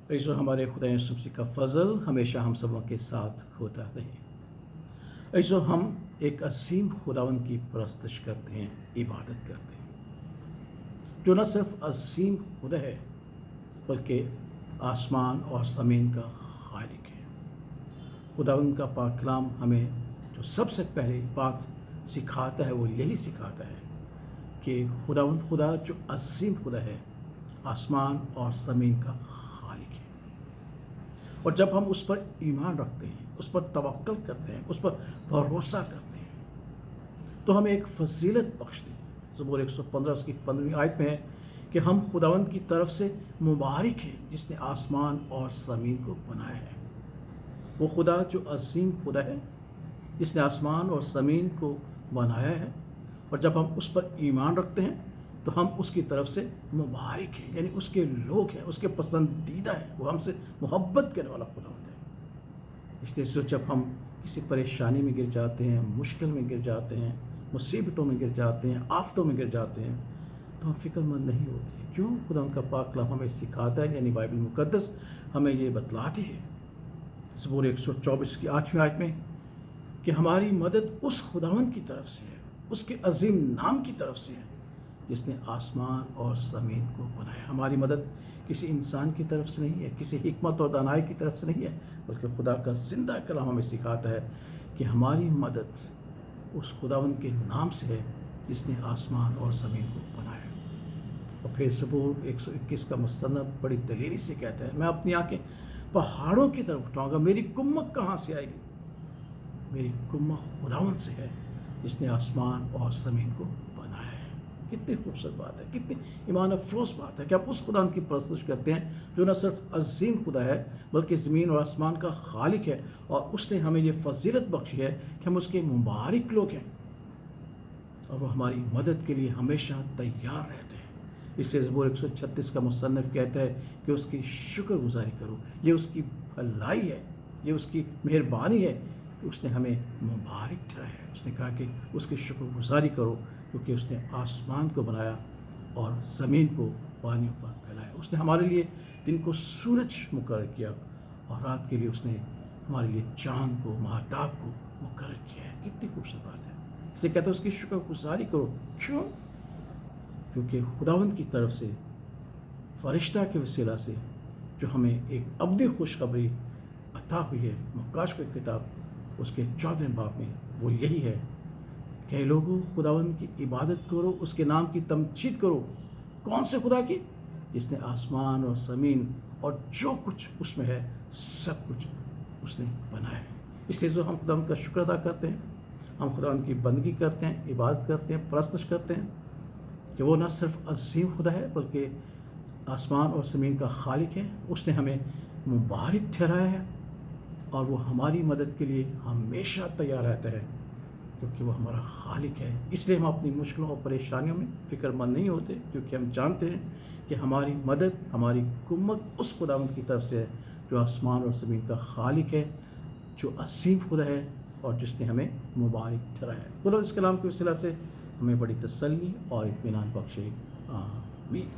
ऐसो हमारे खुदा यीशु मसीह का फ़ज़ल हमेशा हम सबों के साथ होता रहे। ऐसो हम एक असीम खुदावन की परस्तश करते हैं, इबादत करते हैं, जो न सिर्फ असीम खुदा है बल्कि आसमान और ज़मीन का खालिक है। खुदावन का पाक कलाम हमें जो सबसे पहली बात सिखाता है वो यही सिखाता है कि खुदावन खुदा जो असीम खुदा है, आसमान और ज़मीन का खालिक है। और जब हम उस पर ईमान रखते हैं, उस पर तवक्कल करते हैं, उस पर भरोसा करते हैं, तो हमें एक फजीलत बख्शती है। ज़बूर 115 उसकी 15वीं आयत में है कि हम खुदावंद की तरफ से मुबारक हैं जिसने आसमान और ज़मीन को बनाया है। वो खुदा जो अजीम खुदा है जिसने आसमान और ज़मीन को बनाया है, और जब हम उस पर ईमान रखते हैं तो हम उसकी तरफ से मुबारक हैं, यानी उसके लोग हैं, उसके पसंदीदा हैं। वो हमसे मोहब्बत करने वाला खुदा होता है। इसलिए जब हम किसी परेशानी में गिर जाते हैं, मुश्किल में गिर जाते हैं, मुसीबतों में गिर जाते हैं, आफतों में गिर जाते हैं, तो हम फिक्रमंद नहीं होते। क्यों? खुदा उनका पाक कलाम हमें सिखाता है, यानी बाइबल मुकद्दस हमें ये बतलाती है ज़बूर 124 की 8वीं आयत में कि हमारी मदद उस खुदावंद की तरफ से है, उसके अजीम नाम की तरफ से है जिसने आसमान और ज़मीन को बनाया। हमारी मदद किसी इंसान की तरफ से नहीं है, किसी हिकमत और दानाई की तरफ से नहीं है, बल्कि खुदा का ज़िंदा कलाम हमें सिखाता है कि हमारी मदद उस खुदावंद के नाम से है जिसने आसमान और ज़मीन को बनाया। और फिर ज़बूर 121 का मुसन्नफ़ बड़ी दलेरी से कहता है, मैं अपनी आंखें पहाड़ों की तरफ उठाऊँगा, मेरी कुम्मक कहाँ से आएगी? मेरी कुम्मक खुदावंद से है जिसने आसमान और ज़मीन को बनाया है। कितनी खूबसूरत बात है, कितनी ईमान अफरोज़ बात है कि आप उस खुदा की परस्तश करते हैं जो न सिर्फ अजीम खुदा है बल्कि ज़मीन और आसमान का खालिक है, और उसने हमें ये फजीलत बख्शी है कि हम उसके मुबारक लोग हैं और वो हमारी मदद के लिए हमेशा तैयार रहते हैं। इससे ज़बूर 136 का मुसन्नफ़ कहता है कि उसकी शुक्रगुजारी करो। ये उसकी भलाई है, ये उसकी मेहरबानी है कि उसने हमें मुबारक ठहराया है। उसने कहा कि उसकी शुक्रगुजारी करो क्योंकि उसने आसमान को बनाया और ज़मीन को पानियों पर फैलाया। उसने हमारे लिए दिन को सूरज मुकर्रर किया और रात के लिए उसने हमारे लिए चाँद को, महताब को मुकर्रर किया है। कितनी खूबसूरत बात है। इसलिए कहते हैं उसकी शुक्रगुजारी करो। क्यों? क्योंकि खुदावंद की तरफ से फरिश्ता के वसीला से जो हमें एक अब्दी खुशखबरी अता हुई है, मुकाश की किताब उसके 14वें बाब में वो यही है कि लोगों खुदावंद की इबादत करो, उसके नाम की तमजीद करो। कौन से खुदा की? जिसने आसमान और ज़मीन और जो कुछ उसमें है सब कुछ उसने बनाया है। इसलिए जो हम खुदावंद का शुक्र अदा करते हैं, हम खुदावंद की बंदगी करते हैं, इबादत करते हैं, परस्तश करते हैं कि वो न सिर्फ अजीम खुदा है बल्कि आसमान और ज़मीन का खालिक है। उसने हमें मुबारक ठहराया है और वो हमारी मदद के लिए हमेशा तैयार रहता है क्योंकि वो हमारा खालिक है। इसलिए हम अपनी मुश्किलों और परेशानियों में फ़िक्रमंद नहीं होते, क्योंकि हम जानते हैं कि हमारी मदद, हमारी कुम्मत उस खुदावंद की तरफ से है जो आसमान और ज़मीन का खालिक है, जो असीम खुदा है और जिसने हमें मुबारक ठहराया है। खुदा इस कलाम के वसीला से हमें बड़ी तसल्ली और इत्मीनान बख्शे। आमीन।